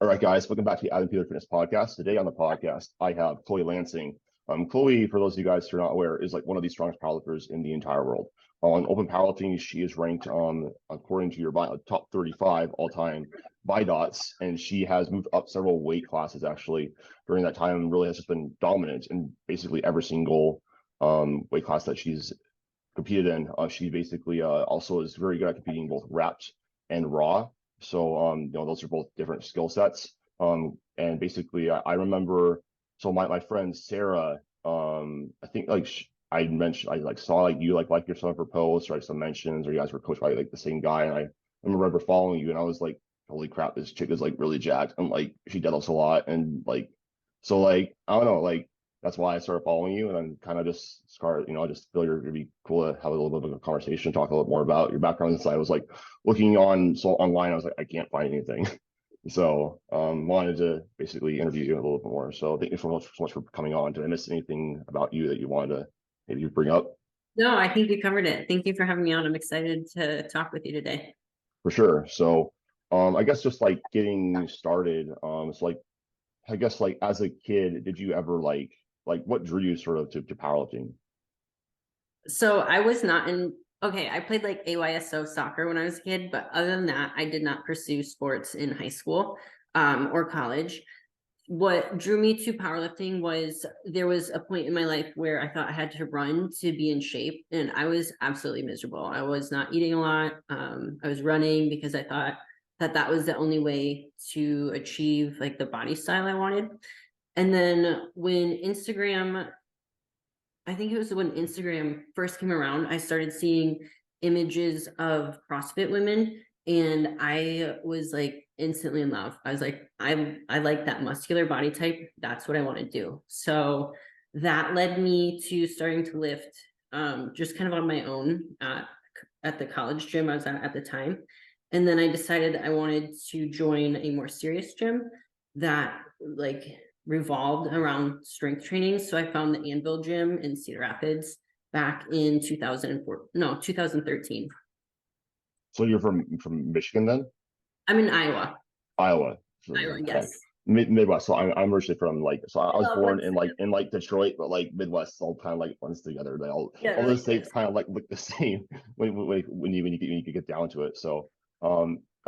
All right, guys, welcome back to the Adam Peter Fitness Podcast. Today on the podcast, I have Chloe Lansing. Chloe, for those of you guys who are not aware, is like one of the strongest powerlifters in the entire world. On open powerlifting, she is ranked according to your top 35 all time by dots, and she has moved up several weight classes actually during that time, and really has just been dominant in basically every single weight class that she's competed in. She basically also is very good at competing both wrapped and raw. So, those are both different skill sets. And basically, I remember, so my friend Sarah, I think I mentioned, I saw you like your son for posts, or some mentions, or you guys were coached by like the same guy. And I remember following you, and I was like, holy crap, this chick is like really jacked, and like she deadlifts a lot, and like, so like I don't know, that's why I started following you, and then kind of just started, I just feel it'd be cool to have a little bit of a conversation, talk a little more about your background. And so I was like looking online, I was like, I can't find anything. So wanted to basically interview you a little bit more. So thank you so much for coming on. Did I miss anything about you that you wanted to maybe bring up? No, I think we covered it. Thank you for having me on. I'm excited to talk with you today. For sure. So I guess just like getting started, it's like, I guess like as a kid, did you ever like what drew you sort of to powerlifting? So I was not I played like AYSO soccer when I was a kid, but other than that, I did not pursue sports in high school or college. What drew me to powerlifting was there was a point in my life where I thought I had to run to be in shape, and I was absolutely miserable. I was not eating a lot. I was running because I thought that was the only way to achieve like the body style I wanted. And then I think it was when Instagram first came around, I started seeing images of CrossFit women, and I was like instantly in love. I was like, I like that muscular body type. That's what I want to do. So that led me to starting to lift just kind of on my own at the college gym I was at the time. And then I decided I wanted to join a more serious gym that like revolved around strength training. So I found the Anvil gym in Cedar Rapids back in 2013. So you're from Michigan then? I'm in Iowa. Iowa. So, Iowa, okay. yes. Midwest. So I'm originally from so I was born in Once like Detroit, but like Midwest all kind of like blends together. They yeah, all really the states is. kind of like look the same when you get down to it. So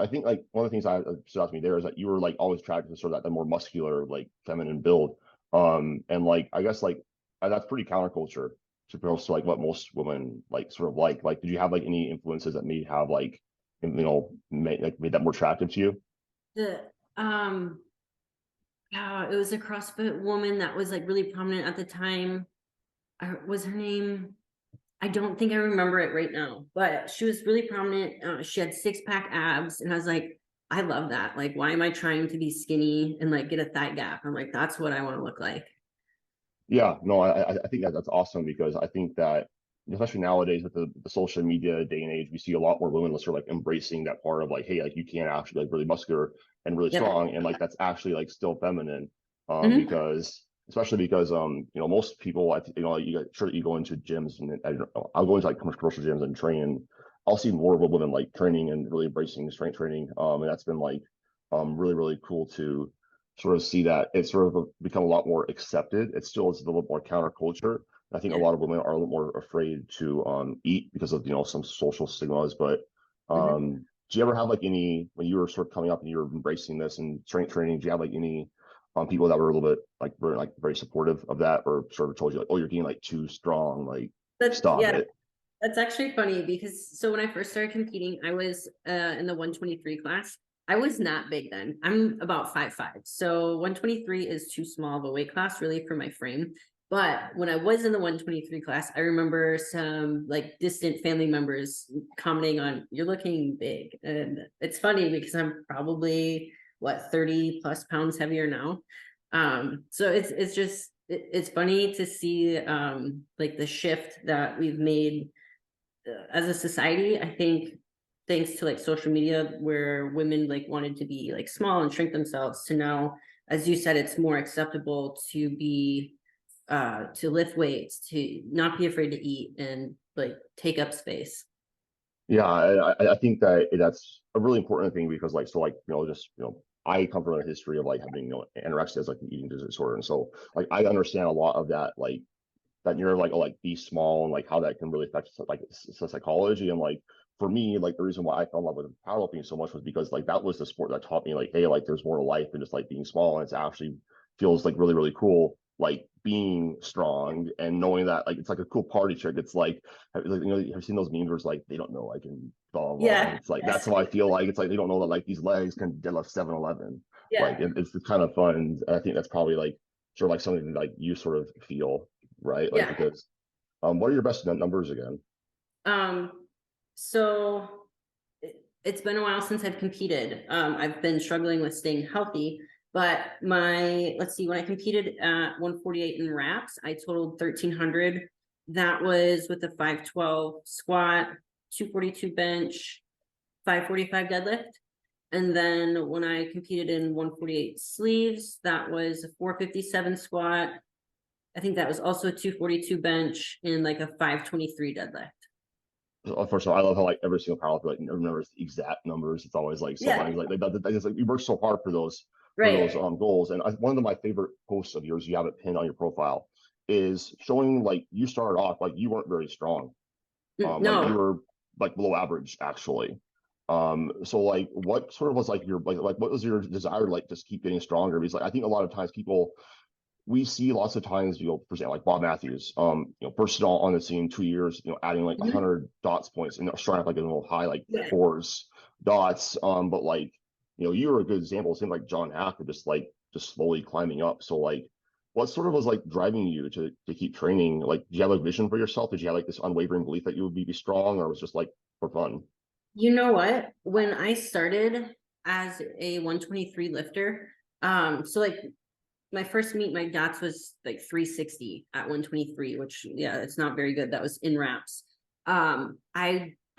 I think like one of the things I stood out to me there is that you were like always attracted to sort of that the more muscular, like feminine build. And like I guess like that's pretty counterculture to like what most women like sort of like. Like, did you have like any influences that may have like made that more attractive to you? The it was a CrossFit woman that was like really prominent at the time. Was her name? I don't think I remember it right now, but she was really prominent. She had 6-pack abs, and I was like, I love that. Like, why am I trying to be skinny and like get a thigh gap? I'm like, that's what I want to look like. Yeah, no, I think that's awesome because I think that especially nowadays with the social media day and age, we see a lot more women sort of like embracing that part of like, hey, like you can actually like really muscular and really Yep. strong, and like that's actually like still feminine, Mm-hmm. because especially because most people I think sure that you go into gyms, and I don't know, I'll go into like commercial gyms and train, and I'll see more women like training and really embracing strength training, and that's been like really cool to sort of see that it's sort of become a lot more accepted. It still is a little more counterculture. I think a Yeah. lot of women are a little more afraid to eat because of some social stigmas. But Mm-hmm. do you ever have like any, when you were sort of coming up and you were embracing this and strength training? Do you have like any people that were a little bit like very supportive of that, or sort of told you like, oh, you're getting like too strong, like stop Yeah, it? that's actually funny because so when I first started competing, I was in the 123 class. I was not big then. I'm about 5'5". So 123 is too small of a weight class really for my frame. But when I was in the 123 class, I remember some like distant family members commenting on, you're looking big. And it's funny because I'm probably 30 plus pounds heavier now. So it's funny to see like the shift that we've made as a society. I think thanks to like social media where women like wanted to be like small and shrink themselves, to now, as you said, it's more acceptable to be to lift weights, to not be afraid to eat and like take up space. Yeah, I think that that's a really important thing because like so like just I come from a history of like having anorexia as like an eating disorder, and so like I understand a lot of that like that you're like oh like be small and like how that can really affect like psychology and like for me like the reason why I fell in love with powerlifting so much was because like that was the sport that taught me like hey like there's more to life than just like being small and it's actually feels like really cool like being strong and knowing that like it's like a cool party trick. It's like have you seen those memes where it's like they don't know I can blah blah and Yeah. it's like that's Yes. how I feel like it's like they don't know that like these legs can deadlift 711 like Yeah. it's kind of fun and I think that's probably like sort of like something that like you sort of feel right like Yeah. because what are your best numbers again? Um, so it's been a while since I've competed. I've been struggling with staying healthy, but let's see, when I competed at 148 in wraps, I totaled 1,300. That was with a 512 squat, 242 bench, 545 deadlift. And then when I competed in 148 sleeves, that was a 457 squat. I think that was also a 242 bench and like a 523 deadlift. First of all, I love how like every single powerlifter like never remembers the exact numbers. It's always like so Yeah, funny. Like it's like we work so hard for those right. goals. And one of my favorite posts of yours, you have it pinned on your profile, is showing like you started off like you weren't very strong. Like you No, were like below average actually. So like what sort of was like your like what was your desire to like just keep getting stronger? Because like I think a lot of times people we see lots of times, for example, like Bob Matthews, burst on the scene 2 years, adding like mhm, 100 dots points and starting off like a little high, like yeah. fours dots. But like, you were a good example. It seemed like John Hack just slowly climbing up. So like, what sort of was like driving you to keep training? Like, did you have a vision for yourself? Did you have like this unwavering belief that you would be strong, or was it just like for fun? You know what? When I started as a 123 lifter, so like my first meet, my dots was like 360 at 123, which yeah, it's not very good. That was in wraps.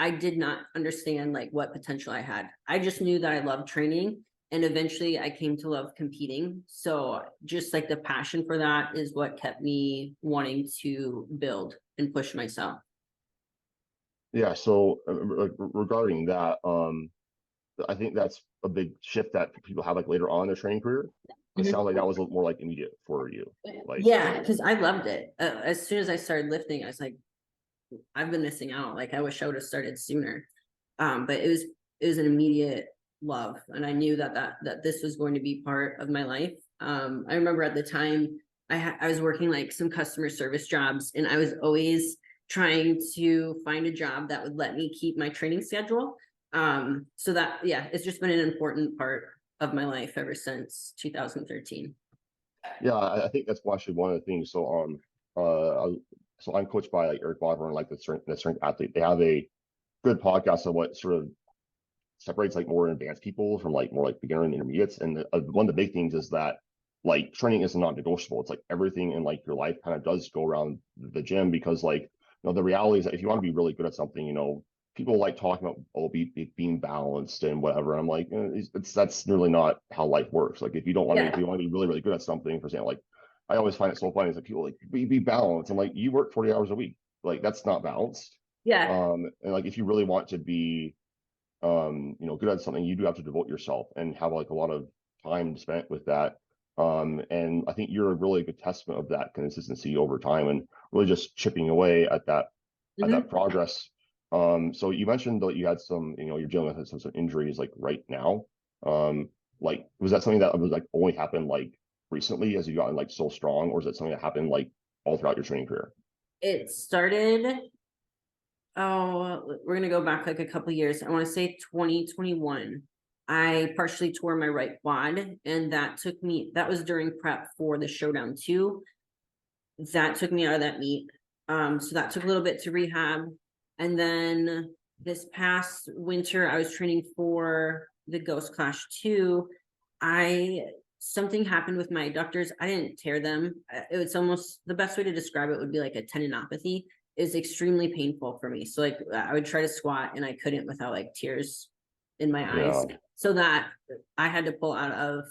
I did not understand like what potential I had. I just knew that I loved training and eventually I came to love competing. So just like the passion for that is what kept me wanting to build and push myself. Yeah. So regarding that, I think that's a big shift that people have like later on in their training career. It sounds like that was a little more like immediate for you. Like, Yeah, because I loved it. As soon as I started lifting, I was like, I've been missing out. Like I wish I would have started sooner. But it was an immediate love, and I knew that this was going to be part of my life. I remember at the time I was working like some customer service jobs, and I was always trying to find a job that would let me keep my training schedule. So that yeah, it's just been an important part of my life ever since 2013. yeah, I think that's actually one of the things. So, so I'm coached by like Eric Bosworth, like the strength athlete. They have a good podcast on what sort of separates like more advanced people from like more like beginner and intermediates. And one of the big things is that like training is not negotiable. It's like everything in like your life kind of does go around the gym because like the reality is that if you want to be really good at something, people like talking about being balanced and whatever. I'm like, that's really not how life works. Like if Yeah, you want to be really good at something, for example, like I always find it so funny is that people like be balanced. I'm like, you work 40 hours a week. Like that's not balanced. yeah. And like if you really want to be good at something, you do have to devote yourself and have like a lot of time spent with that. And I think you're a really good testament of that consistency over time and really just chipping away at that Mhm. progress. So you mentioned that you had you're dealing with some injuries like right now. Um, like was that something that was like only happened like recently as you gotten like so strong, or is it something that happened like all throughout your training career? It started. Oh, we're gonna go back like a couple years. I want to say 2021. I partially tore my right quad, and that was during prep for the Showdown 2. That took me out of that meet. So that took a little bit to rehab. And then this past winter, I was training for the Ghost Clash 2. I Something happened with my adductors. I didn't tear them. It's almost the best way to describe it would be like a tendinopathy. Is extremely painful for me. So like I would try to squat and I couldn't without like tears in my eyes. Yeah. So that I had to pull out of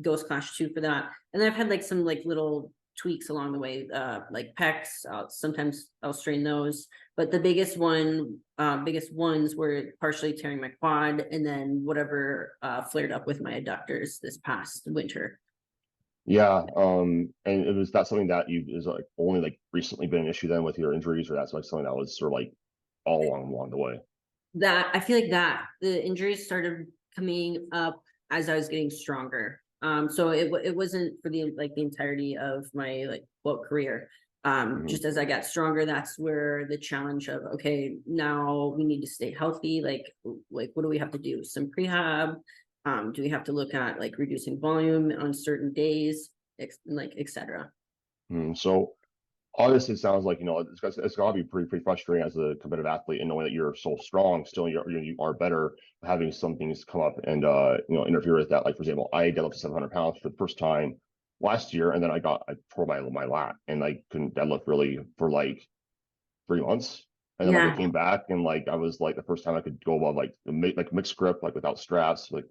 Ghost Clash 2 for that. And then I've had like some like little tweaks along the way, like pecs. Sometimes I'll strain those, but the biggest ones were partially tearing my quad, and then whatever flared up with my adductors this past winter. Yeah, and it was that something that you is like only like recently been an issue then with your injuries, or that's like something that was sort of like all along the way? That I feel like that the injuries started coming up as I was getting stronger. So it wasn't for the entirety of my quote career. Hmm. Just as I got stronger, that's where the challenge of, okay, now we need to stay healthy. Like what do we have to do? Some prehab. Do we have to look at like reducing volume on certain days, etc. So obviously, it sounds like it's got to be pretty frustrating as a competitive athlete, and knowing that you're so strong, still you are better, having some things come up and interfere with that. Like for example, I deadlifted 700 pounds for the first time last year, and then I tore my lat, and I couldn't deadlift really for like 3 months. And then like I Yeah. came back, and like I was like the first time I could go above like mixed grip, like without straps. Like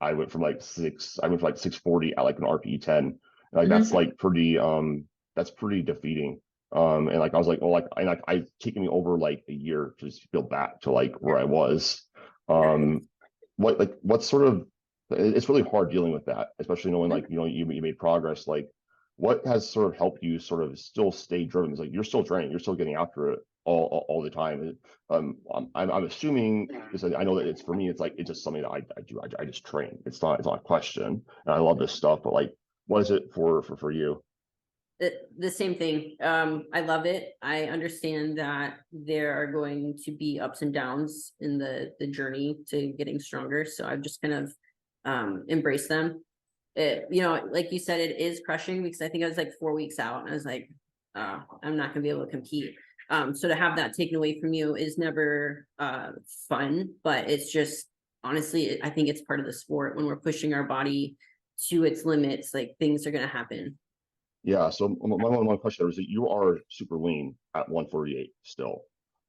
I went from like 640 at like an RPE 10. Like that's Mhm. like that's pretty defeating. And like I was like, well, like I taken me over like a year to just feel back to like where I was. Yeah. Um, what sort of it's really hard dealing with that, especially knowing like you made progress. Like what has sort of helped you sort of still stay driven? It's like you're still training, you're still getting after it all the time. I'm assuming, because I know that it's for me, it's like it's just something that I do. I just train. It's not a question. And I love this stuff, but like, what is it for you? The same thing. I love it. I understand that there are going to be ups and downs in the journey to getting stronger. So I've just kind of embraced them. Like you said, it is crushing because I think I was like 4 weeks out and I was like, I'm not gonna be able to compete. So to have that taken away from you is never fun, but it's just honestly, I think it's part of the sport. When we're pushing our body to its limits, like things are gonna happen. Yeah. So my one question is that you are super lean at 148 still.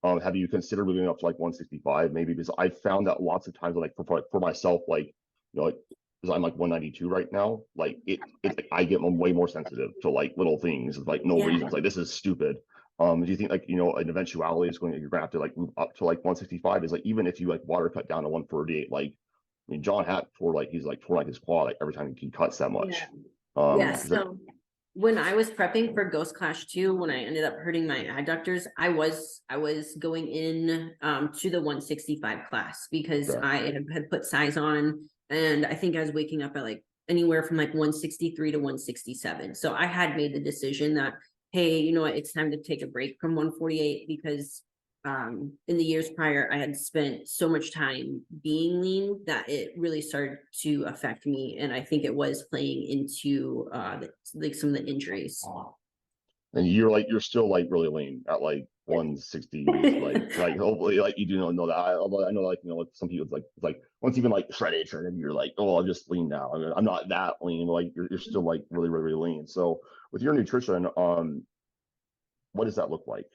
Have you considered moving up to like 165 maybe? Because I found that lots of times, like for myself, like like because I'm like 192 right now, like it I get way more sensitive to like little things, like no Yeah. reasons. Like this is stupid. Do you think like an eventuality is you're gonna have to like move up to like 165? Is like even if you like water cut down to 148, like I mean John Hatt he's like tore like his quad like every time he cuts that Yeah. much. Yes. Is that So when I was prepping for Ghost Clash 2, when I ended up hurting my adductors, I was going in to the 165 class because okay? I had put size on, and I think I was waking up at like anywhere from like 163 to 167. So I had made the decision that, hey, you know what, it's time to take a break from 148 because in the years prior I had spent so much time being lean that it really started to affect me, and I think it was playing into like some of the injuries. And you're still like really lean at like 160s, like hopefully like you do not know that. Although I know like some people it's like once you've been like shredded, you're like, oh, I'm just lean now. I mean, I'm not that lean. Like you're still like really lean. So with your nutrition, what does that look like?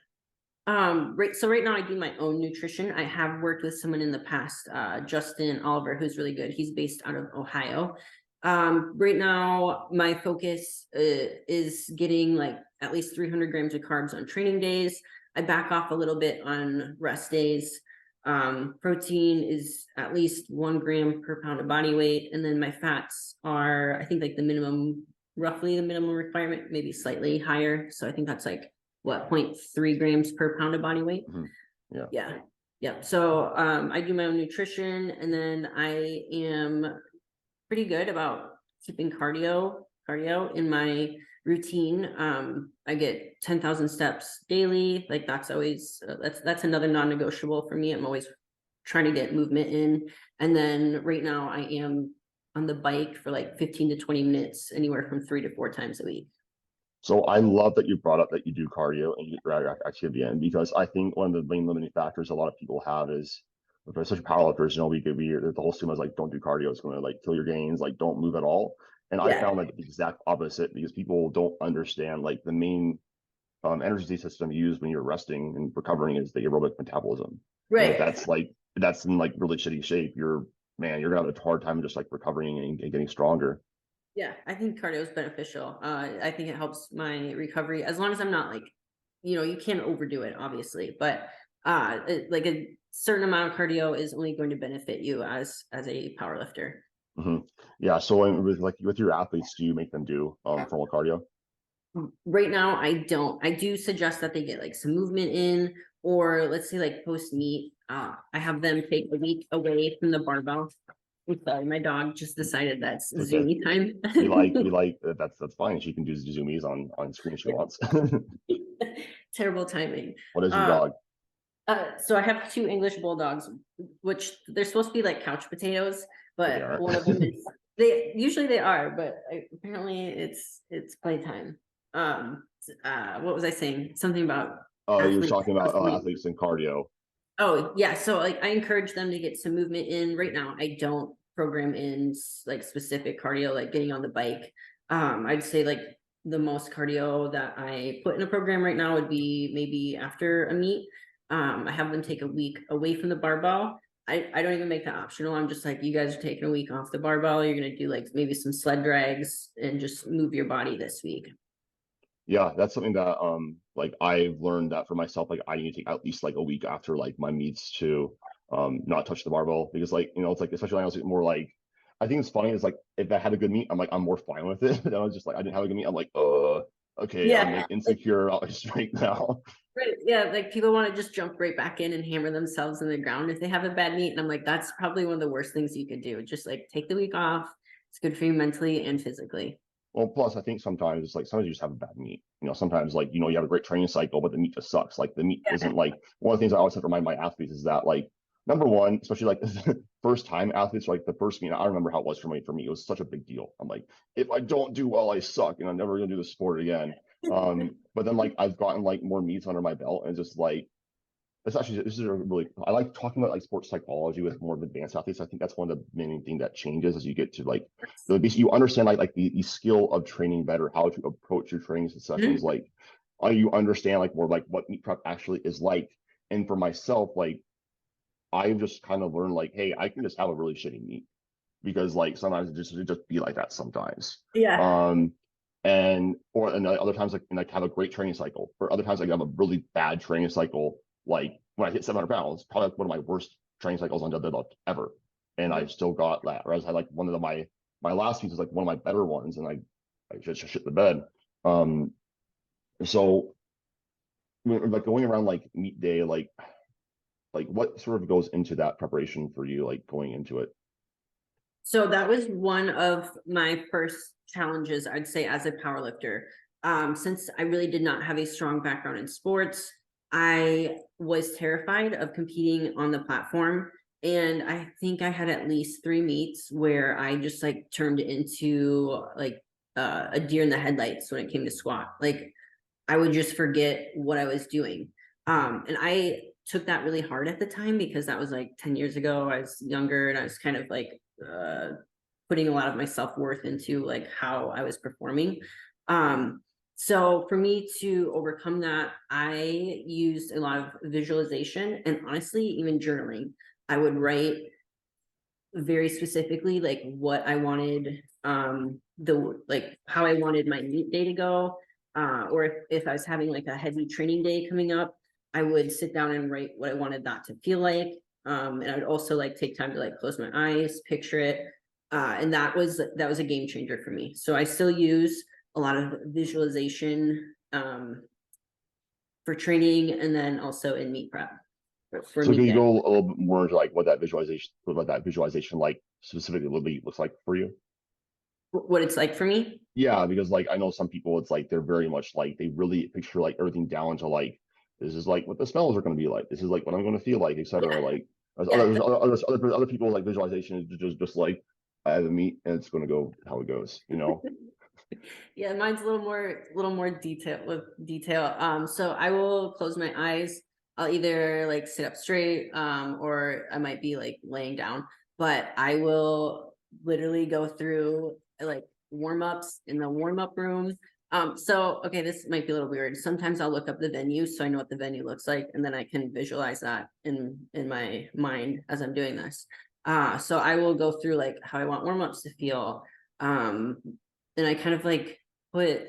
Right now I do my own nutrition. I have worked with someone in the past, Justin Oliver, who's really good. He's based out of Ohio. Right now my focus is getting like at least 300 grams of carbs on training days. I back off a little bit on rest days. Protein is at least 1 gram per pound of body weight, and then my fats are, I think, like roughly the minimum requirement, maybe slightly higher. So I think that's like what, 0.3 grams per pound of body weight. Mhm. Yeah. Yeah. Yeah. So I do my own nutrition, and then I am pretty good about keeping cardio in my routine. I get 10,000 steps daily. Like that's always that's another non-negotiable for me. I'm always trying to get movement in. And then right now I am on the bike for like 15 to 20 minutes, anywhere from 3 to 4 times a week. So I love that you brought up that you do cardio and you get your activity in, because I think one of the main limiting factors a lot of people have is, especially powerlifters, the whole stigma is like, don't do cardio, it's going to like kill your gains, like don't move at all. And I Yeah. found like the exact opposite, because people don't understand like the main energy system used when you're resting and recovering is the aerobic metabolism. And if Right. that's in like really shitty shape, you're gonna have a hard time just like recovering and getting stronger. Yeah, I think cardio is beneficial. I think it helps my recovery as long as I'm not like, you can't overdo it, obviously, but like a certain amount of cardio is only going to benefit you as a power lifter. Hmm. Yeah. So with your athletes, do you make them do formal cardio? Right now, I don't. I do suggest that they get like some movement in, or let's say like post meet, I have them take a week away from the barbell. I'm sorry, my dog just decided that's It's okay. zoomy time. That's fine. She can do zoomies on screen if she wants. Terrible timing. What is your Uh, dog? so I have two English bulldogs, which they're supposed to be like couch potatoes, But they but aren't. one of them is they are, but apparently it's playtime. What was I saying? Something about You're athletes. talking about athletes and cardio. Oh yeah, so like I encourage them to get some movement in. Right now, I don't program in like specific cardio, like getting on the bike. I'd say like the most cardio that I put in a program right now would be maybe after a meet. I have them take a week away from the barbell. I don't even make that optional. I'm just like, you guys are taking a week off the barbell. You're gonna do like maybe some sled drags and just move your body this week. Yeah, that's something that like I've learned that for myself, like I need to take at least like a week after like my meets to not touch the barbell because like it's like especially when I was more like I think it's funny is like if I had a good meet, I'm more fine with it. And I was just like I didn't have a good meet, I'm like okay, I'm Yeah, like insecure right now. right. Yeah, like people want to just jump right back in and hammer themselves in the ground if they have a bad meet. And I'm like, that's probably one of the worst things you could do. Just like take the week off. It's good for you mentally and physically. Well, plus I think sometimes it's like sometimes you just have a bad meet. Sometimes like you have a great training cycle, but the meet just sucks. Like the meet Yeah. isn't like one of the things I always have to remind my athletes is that like number one, especially like first time athletes, like the first meet, I remember how it was for me. For me, it was such a big deal. I'm like, if I don't do well, I suck, and I'm never gonna do the sport again. But then like I've gotten like more meets under my belt, and just like this is a really I like talking about like sports psychology with more advanced athletes. I think that's one of the main thing that changes as you get to like you understand like the skill of training better, how to approach your training sessions, Mhm. like you understand like more like what meet prep actually is like. And for myself, like I've just kind of learned like, hey, I can just have a really shitty meet because like sometimes it just be like that sometimes. Yeah. Um and other times like and like have a great training cycle. Or other times like I have a really bad training cycle. Like when I hit 700 pounds, probably like one of my worst training cycles on deadlift ever. And Mhm. I've still got that. Whereas I like one of my last piece is like one of my better ones, and I just shit the bed. Um, so like going around like meet day, like what sort of goes into that preparation for you, like going into it? So that was one of my first challenges, I'd say, as a powerlifter. Since I really did not have a strong background in sports, I was terrified of competing on the platform. And I think I had at least three meets where I just like turned into like a deer in the headlights when it came to squat. Like I would just forget what I was doing. And I took that really hard at the time because that was like 10 years ago. I was younger and I was kind of like putting a lot of my self-worth into like how I was performing. So for me to overcome that, I used a lot of visualization and honestly, even journaling. I would write very specifically like what I wanted the like how I wanted my meet day to go. Or if I was having like a heavy training day coming up, I would sit down and write what I wanted that to feel like. And I would also like take time to like close my eyes, picture it. And that was a game changer for me. So I still use a lot of visualization for training and then also in meet prep for So can meet you day. go a little bit more into like what that visualization like specifically looks like for you? What it's like for me. Yeah, because like I know some people, it's like they're very much like they really picture like everything down to like this is like what the smells are going to be like. This is like what I'm going to feel like, etc. Yeah. Like Yeah. other people like visualization is just like I have a meat and it's going to go how it goes. Yeah, mine's a little more detail with detail. So I will close my eyes. I'll either like sit up straight, or I might be like laying down, but I will literally go through like warm-ups in the warm-up room. So okay, this might be a little weird. Sometimes I'll look up the venue so I know what the venue looks like, and then I can visualize that in my mind as I'm doing this. So I will go through like how I want warm-ups to feel, And I kind of like put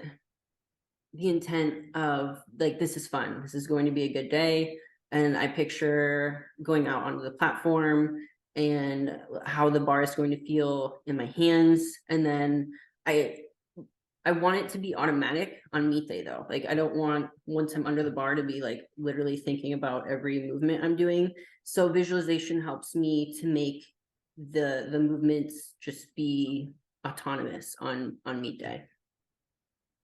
the intent of like, this is fun. This is going to be a good day. And I picture going out onto the platform and how the bar is going to feel in my hands. And then I want it to be automatic on meet day though. Like I don't want once I'm under the bar to be like literally thinking about every movement I'm doing. So visualization helps me to make the movements just be autonomous on meet day.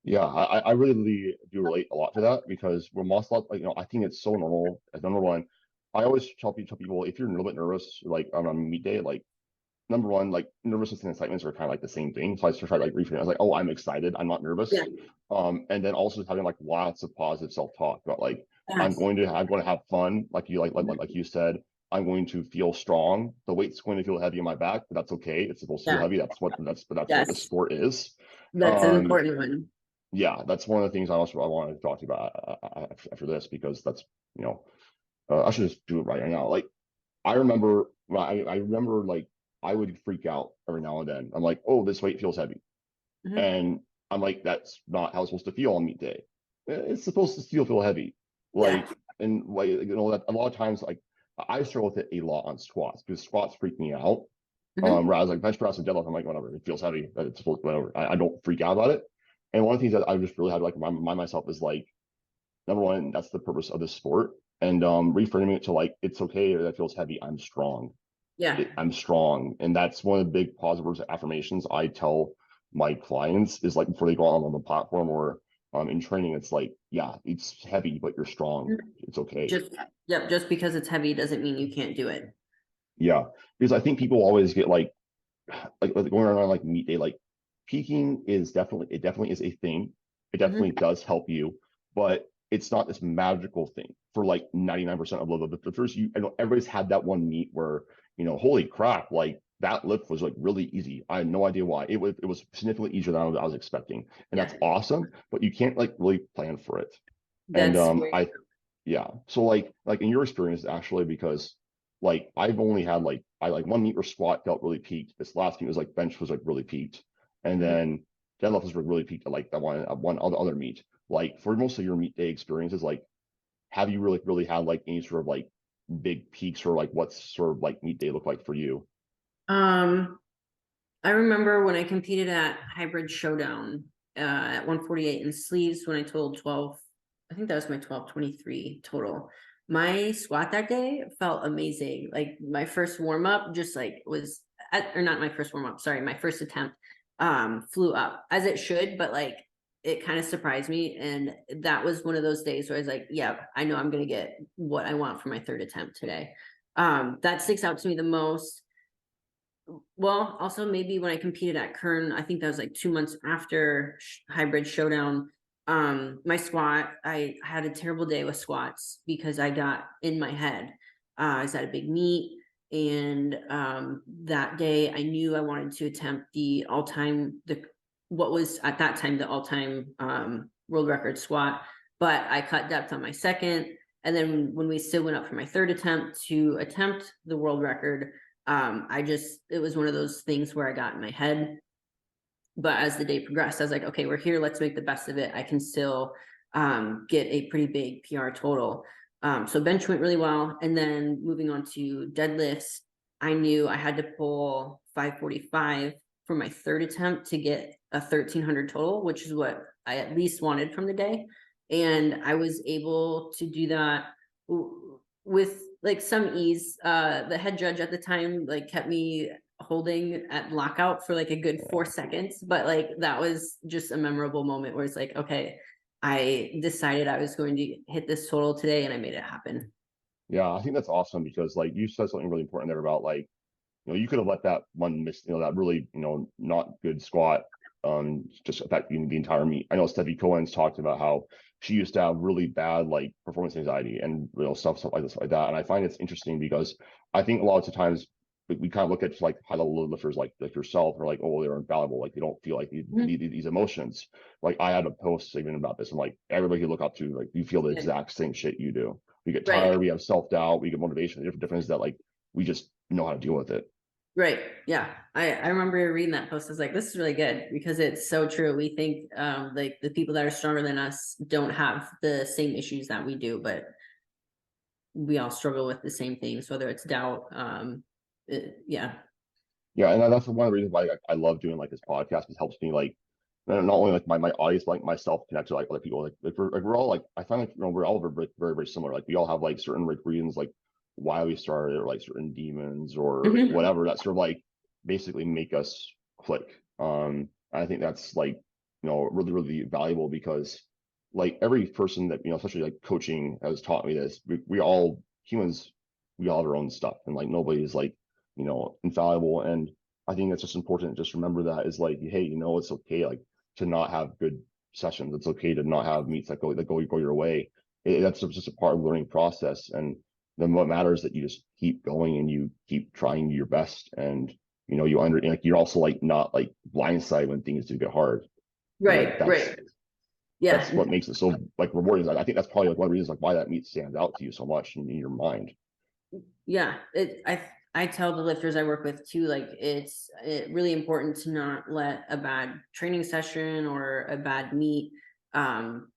Yeah, I really do relate a lot to that because we're muscle up, like, I think it's so normal. As number one, I always tell people if you're a little bit nervous, like on a meet day, like number one, like nervousness and excitement are kind of like the same thing. So I started like reframing. I was like, oh, I'm excited. I'm not Yeah. nervous. And then also having like lots of positive self-talk about like Yes. I'm going to have fun, like you said. I'm going to feel strong. The weight's going to feel heavy on my back, but that's okay. It's supposed to feel Yeah. heavy. That's what the Yes. sport is. That's an Um, important one. yeah, that's one of the things I wanted to talk to you about after this because that's I should just do it right now. Like I remember, I remember like I would freak out every now and then. I'm like, oh, this weight feels heavy, Mhm. and I'm like, that's not how it's supposed to feel on meet day. It's supposed to feel heavy, Yeah. like and like that a lot of times like I struggle with it a lot on squats because squats freak me out. Mhm. Whereas like bench press and deadlift, I'm like, whatever, it feels heavy. It's supposed whatever. I don't freak out about it. And one of the things that I just really had to like remind myself is like number one, that's the purpose of this sport. And reframing it to like, it's okay that feels heavy. I'm strong. Yeah. I'm strong. And that's one of the big positive words of affirmations I tell my clients is like before they go out on the platform or in training, it's like, yeah, it's heavy, but you're strong. It's okay. Just yep, just because it's heavy doesn't mean you can't do it. Yeah. Because I think people always get like going around like meet day, like peaking is it definitely is a thing. It definitely Mhm. does help you, but it's not this magical thing for like 99% of the lifters. I know everybody's had that one meet where, holy crap, like that lift was like really easy. I had no idea why. It was significantly easier than I was expecting. And Yeah. that's awesome, but you can't like really plan for it. And That's very yeah. So like in your experience actually, because like I've only had like I like one meet where squat felt really peaked. This last meet was like bench was like really peaked, and mhm. then deadlift was really peaked at like that one other meet. Like for most of your meet day experiences, like have you really had like any sort of like big peaks or like what's sort of like meet day look like for you? Um, I remember when I competed at Hybrid Showdown at 148 in sleeves when I totaled 12. I think that was my 12:23 total. My squat that day felt amazing. Like my first warm up just like was or not my first warm up, sorry, my first attempt flew up as it should, but like it kind of surprised me. And that was one of those days where I was like, yeah, I know I'm gonna get what I want for my third attempt today. That sticks out to me the most. Well, also maybe when I competed at Kern, I think that was like 2 months after Hybrid Showdown. My squat, I had a terrible day with squats because I got in my head. I was at a big meet, and that day I knew I wanted to attempt the all-time what was at that time the all-time world record squat, but I cut depth on my second, and then when we still went up for my third attempt to attempt the world record, it was one of those things where I got in my head. But as the day progressed, I was like, okay, we're here, let's make the best of it. I can still get a pretty big PR total. So bench went really well. And then moving on to deadlifts, I knew I had to pull 545 for my third attempt to get a 1300 total, which is what I at least wanted from the day. And I was able to do that with like some ease. The head judge at the time like kept me holding at lockout for like a good 4 seconds, but like that was just a memorable moment where it's like, okay, I decided I was going to hit this total today and I made it happen. Yeah, I think that's awesome because like you said something really important there about like you could have let that one miss, that really, not good squat, just affect the entire meet. I know Steffi Cohen's talked about how she used to have really bad like performance anxiety and stuff like this, like that. And I find it's interesting because I think a lot of the times we kind of look at like high level lifters like yourself or like, oh, they're infallible, like they don't feel like these emotions. Like I had a post even about this, and like everybody you look up to, like you feel the exact same shit you do. We get Right. tired, we have self doubt, we get motivation. The difference is that like we just know how to deal with it. Right. Yeah. I remember reading that post. I was like, this is really good because it's so true. We think like the people that are stronger than us don't have the same issues that we do, but we all struggle with the same things, whether it's doubt. Yeah. Yeah, and that's one of the reasons why I love doing like this podcast. It helps me like not only like my audience, but like myself connect to like other people. Like we're all like I find like we're all very similar. Like we all have like certain like reasons like why we started or like certain demons or Mhm. whatever that sort of like basically make us click. I think that's like really valuable because like every person that especially like coaching has taught me this. We all humans we all have our own stuff and like nobody's like infallible. And I think that's just important. Just remember that is like, hey, it's okay like to not have good sessions. It's okay to not have meets that go your way. That's just a part of the learning process. And then what matters is that you just keep going and you keep trying your best. And like you're also like not like blindsided when things do get hard. Like Right. Right. that's Yeah. what makes it so like rewarding. I think that's probably like one of the reasons like why that meet stands out to you so much in your mind. Yeah. I tell the lifters I work with too, like it's really important to not let a bad training session or a bad meet um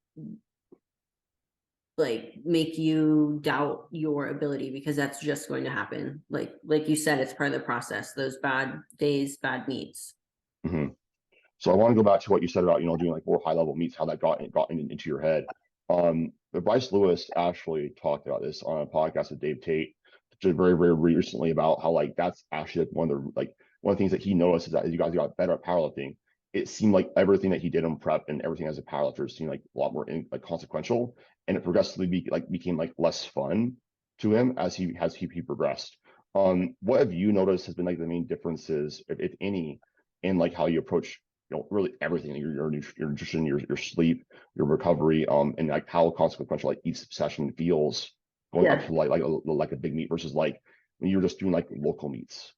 like make you doubt your ability because that's just going to happen. Like you said, it's part of the process. Those bad days, bad meets. Hmm. So I want to go back to what you said about doing like more high level meets, how that into your head. But Bryce Lewis actually talked about this on a podcast with Dave Tate just very recently about how like that's actually like one of the things that he noticed is that as you guys got better at powerlifting, it seemed like everything that he did in prep and everything as a powerlifter seemed like a lot more like consequential, and it progressively became like less fun to him as he progressed. What have you noticed has been like the main differences, if any, in like how you approach really everything, your nutrition, your sleep, your recovery, and like how consequential like each session feels going up Yeah. to like a big meet versus like when you're just doing like local meets.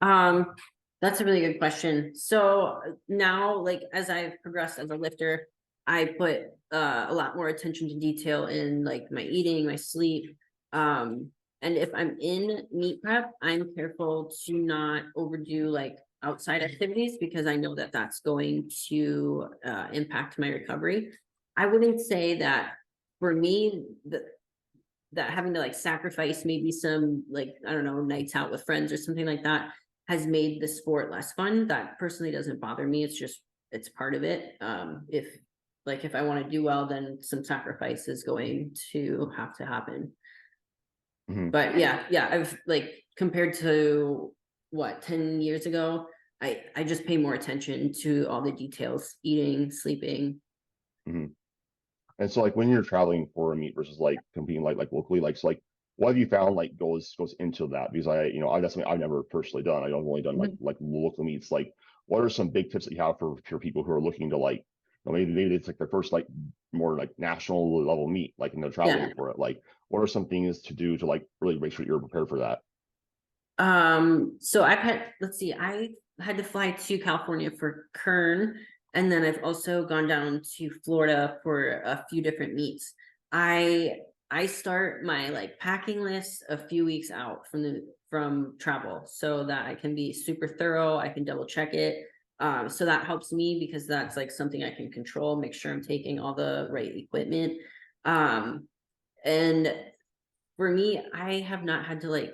Um, that's a really good question. So now, like as I've progressed as a lifter, I put a lot more attention to detail in like my eating, my sleep. And if I'm in meet prep, I'm careful to not overdo like outside activities because I know that that's going to impact my recovery. I wouldn't say that for me, that having to like sacrifice maybe some like I don't know nights out with friends or something like that has made the sport less fun. That personally doesn't bother me. It's part of it. If I want to do well, then some sacrifice is going to have to happen. Hmm. But yeah, I've like compared to what 10 years ago, I just pay more attention to all the details, eating, sleeping. Hmm. And so like when you're traveling for a meet versus like competing like locally, like so like what have you found like goes into that? Because that's something I've never personally done. I've only done Mhm. like local meets. Like what are some big tips that you have for people who are looking to like maybe it's like their first like more like national level meet, like and they're Yeah. traveling for it. Like what are some things to do to like really make sure you're prepared for that? So let's see, I had to fly to California for Kern, and then I've also gone down to Florida for a few different meets. I I start my like packing list a few weeks out from travel so that I can be super thorough. I can double check it. So that helps me because that's like something I can control, make sure I'm taking all the right equipment. Um, and for me, I have not had to like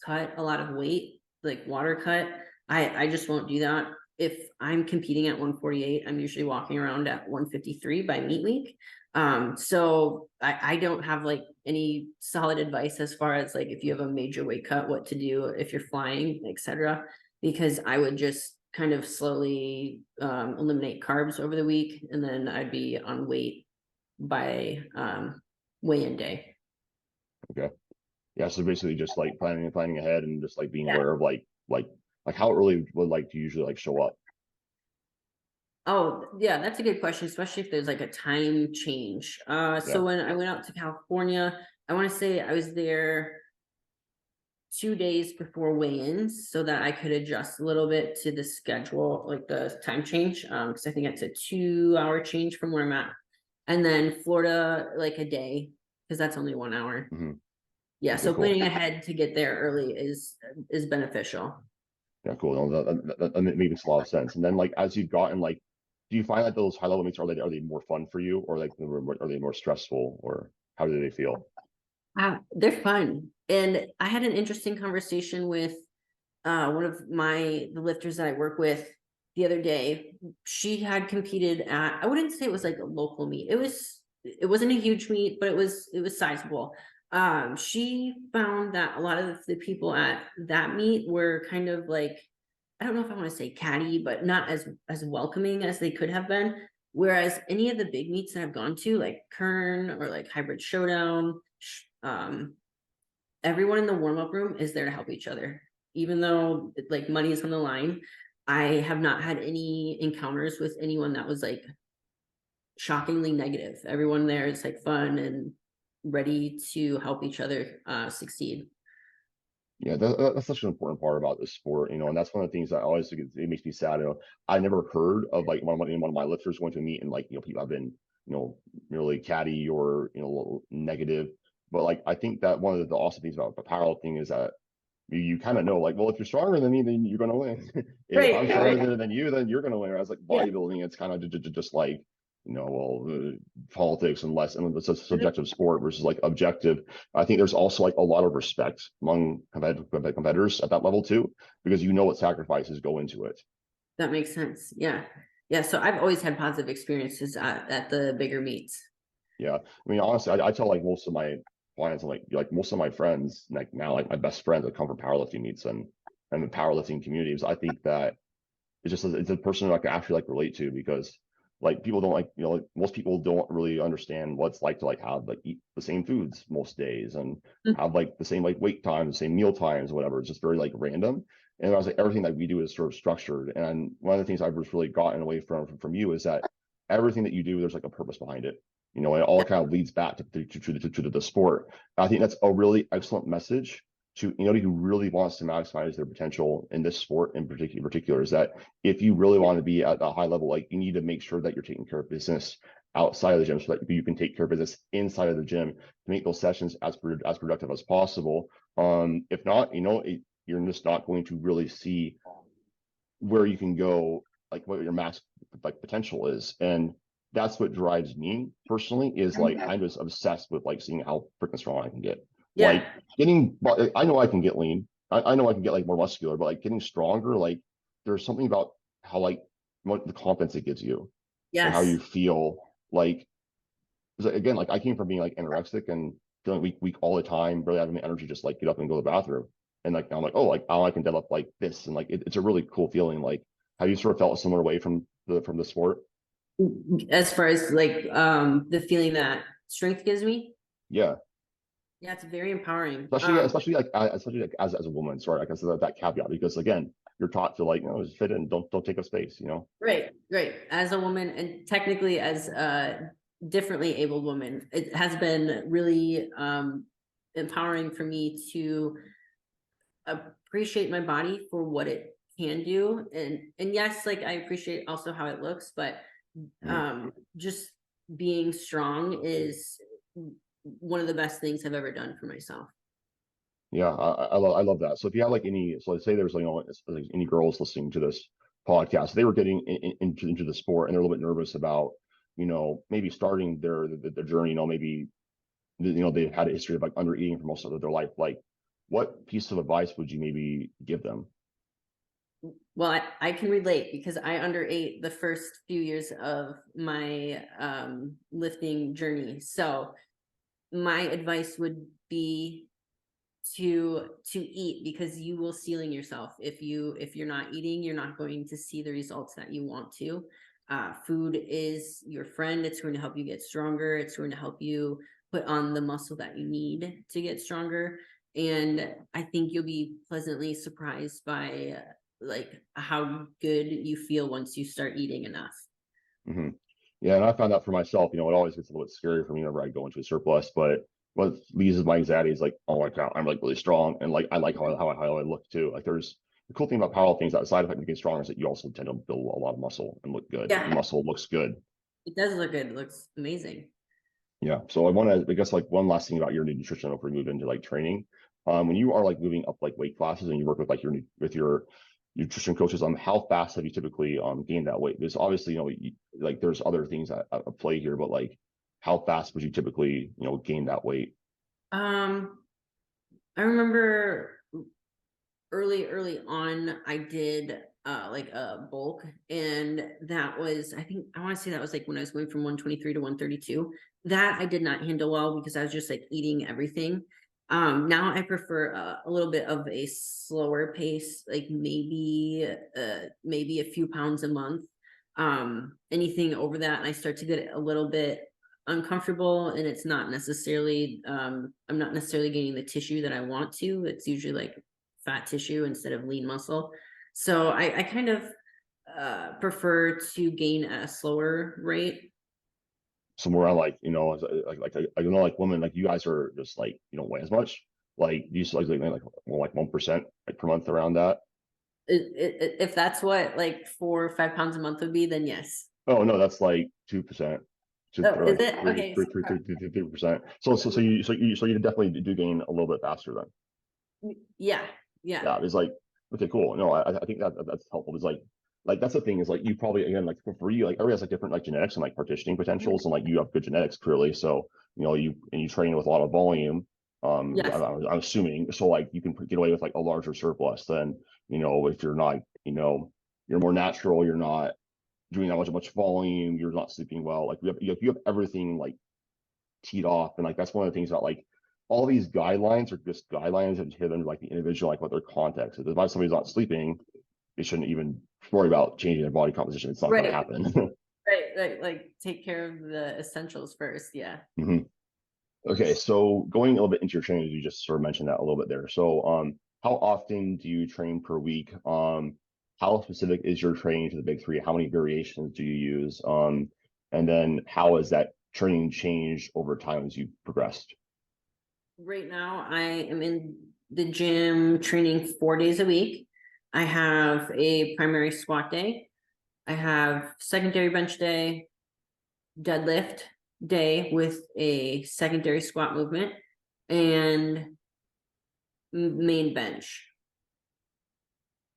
cut a lot of weight, like water cut. I just won't do that. If I'm competing at 148, I'm usually walking around at 153 by meet week. So I don't have like any solid advice as far as like if you have a major weight cut, what to do if you're flying, etc. Because I would just kind of slowly eliminate carbs over the week, and then I'd be on weight by weigh-in day. Okay. Yeah, so basically just like planning ahead and just like being Yeah. aware of like how early would like to usually like show up. Oh, yeah, that's a good question, especially if there's like a time change. Yeah. So when I went out to California, I want to say I was there 2 days before weigh-ins so that I could adjust a little bit to the schedule, like the time change. Because I think it's a 2 hour change from where I'm at. And then Florida, like a day, because that's only 1 hour. Hmm. Yeah, Okay, so cool. planning ahead to get there early is beneficial. Yeah, cool. No, that makes a lot of sense. And then like as you've gotten like, do you find that those high level meets are they more fun for you, or like are they more stressful, or how do they feel? They're fun. And I had an interesting conversation with one of the lifters that I work with the other day. She had competed at, I wouldn't say it was like a local meet. It wasn't a huge meet, but it was sizable. She found that a lot of the people at that meet were kind of like, I don't know if I want to say catty, but not as welcoming as they could have been. Whereas any of the big meets that I've gone to, like Kern or like Hybrid Showdown, um, everyone in the warm-up room is there to help each other. Even though like money is on the line, I have not had any encounters with anyone that was like shockingly negative. Everyone there is like fun and ready to help each other succeed. Yeah, that's such an important part about this sport, and that's one of the things that I always think it makes me sad. I never heard of like one of my lifters going to meet and like people have been really catty or negative, but like I think that one of the awesome things about the powerlifting is that you kind of know like, well, if you're stronger than me, then you're gonna win. If I'm Right, stronger right. than you, then you're gonna win. Whereas like Yeah. bodybuilding, it's kind of just like politics and it's a subjective sport versus like objective. I think there's also like a lot of respect among competitors at that level too, because what sacrifices go into it. That makes sense. Yeah. Yeah. So I've always had positive experiences at the bigger meets. Yeah, I mean, honestly, I tell like most of my clients and like most of my friends like now like my best friends that come from powerlifting meets and the powerlifting communities. I think that it's a person I can actually like relate to because like people don't like like, most people don't really understand what it's like to like have like eat the same foods most days and have like the same like wait times, the same meal times, whatever. It's just very like random. And I was like everything that we do is sort of structured. And one of the things I've just really gotten away from you is that everything that you do, there's like a purpose behind it. And it all kind of leads back to the sport. And I think that's a really excellent message to anybody who really wants to maximize their potential in this sport in particular is that if you really want to be at a high level, like you need to make sure that you're taking care of business outside of the gym so that you can take care of business inside of the gym to make those sessions as productive as possible. If not, you're just not going to really see where you can go, like what your max like potential is. And that's what drives me personally is like I'm just obsessed with like seeing how freaking strong I can get. Yeah. Like I know I can get lean. I know I can get like more muscular, but like getting stronger, like there's something about how like what the confidence it gives you and how you Yes. feel like again, like I came from being like anorexic and feeling weak all the time, barely having the energy just like get up and go to the bathroom. And like now I'm like, oh, like now I can develop like this. And like it's a really cool feeling. Like have you sort of felt a similar way from the sport? As far as like the feeling that strength gives me. Yeah. Yeah, it's very empowering. Especially like as a woman, sorry, I guess that caveat because again, you're taught to like, just fit in, don't take up space. Right, right. As a woman and technically as a differently abled woman, it has been really empowering for me to appreciate my body for what it can do. And yes, like I appreciate also how it looks, but Mhm. just being strong is one of the best things I've ever done for myself. Yeah, I love that. So if you have like so let's say there's like any girls listening to this podcast, they were getting into the sport and they're a little bit nervous about, maybe starting their journey, maybe they've had a history of like under eating for most of their life. Like what piece of advice would you maybe give them? Well, I can relate because I underate the first few years of my lifting journey. So my advice would be to eat because you will ceiling yourself if you're not eating. You're not going to see the results that you want to. Food is your friend. It's going to help you get stronger. It's going to help you put on the muscle that you need to get stronger. And I think you'll be pleasantly surprised by like how good you feel once you start eating enough. Hmm. Yeah, and I found out for myself, it always gets a little bit scary for me whenever I go into a surplus, but what eases my anxiety is like, oh my God, I'm like really strong. And like, I like how I look too. Like there's the cool thing about powerlifting is that the side effect of getting stronger is that you also tend to build a lot of muscle and look good. Your Yeah, muscle looks good. it does look good. It looks amazing. Yeah. So I want to, I guess like one last thing about your nutrition before we move into like training. When you are like moving up like weight classes and you work with like with your nutrition coaches, how fast have you typically gained that weight? Because obviously, like there's other things at play here, but like how fast would you typically, gain that weight? I remember early on, I did like a bulk, and that was, I want to say that was like when I was going from 123 to 132. That I did not handle well because I was just like eating everything. Now I prefer a little bit of a slower pace, like maybe a few pounds a month. Anything over that, and I start to get a little bit uncomfortable, and it's not necessarily I'm not necessarily gaining the tissue that I want to. It's usually like fat tissue instead of lean muscle. So I kind of prefer to gain at a slower rate. Somewhere around like, I know like women, like you guys are just like, you don't weigh as much. Like you used to like more like 1% like per month around that. If that's what like 4 or 5 pounds a month would be, then yes. Oh no, that's like 2%. Oh, Or is like it? Okay. 3%. So you definitely do gain a little bit faster then. Yeah. Yeah. Yeah, it's like, okay, cool. No, I think that's helpful. It's like that's the thing is like you probably again like for you like everybody has like different like genetics and like partitioning potentials and like you have good genetics clearly. So you train with a lot of volume. Yes. I'm assuming so like you can get away with like a larger surplus than if you're not you're more natural. You're not doing that much volume. You're not sleeping well. Like you have everything like teed off, and like that's one of the things about like all these guidelines are just guidelines and hit under like the individual, like what their context is. If somebody's not sleeping, they shouldn't even worry about changing their body composition. It's not going to Right. happen. Right. Like take care of the essentials first. Yeah. hmm Okay, so going a little bit into your training, you just sort of mentioned that a little bit there. So, how often do you train per week? How specific is your training to the big three? How many variations do you use? And then how has that training changed over time as you progressed? Right now, I am in the gym training 4 days a week. I have a primary squat day. I have secondary bench day, deadlift day with a secondary squat movement, and main bench.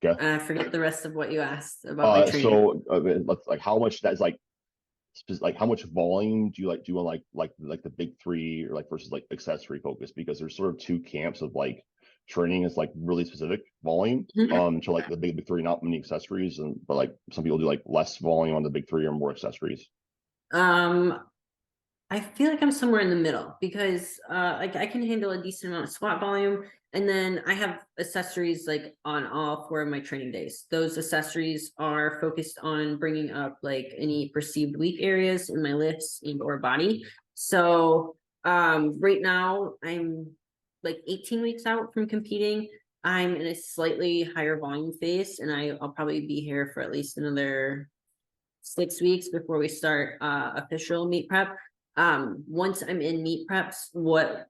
Okay. I forget the rest of what you asked about my training. Let's like how much that's like how much volume do you like do on like the big three or like versus like accessory focus, because there's sort of two camps of like training is like really specific volume to like the big three, not many accessories, and but like some people do like less volume on the big three or more accessories. Um, I feel like I'm somewhere in the middle because like I can handle a decent amount of squat volume, and then I have accessories like on all 4 of my training days. Those accessories are focused on bringing up like any perceived weak areas in my lifts and or body. So right now I'm like 18 weeks out from competing. I'm in a slightly higher volume phase, and I'll probably be here for at least another 6 weeks before we start official meet prep. Once I'm in meet preps, what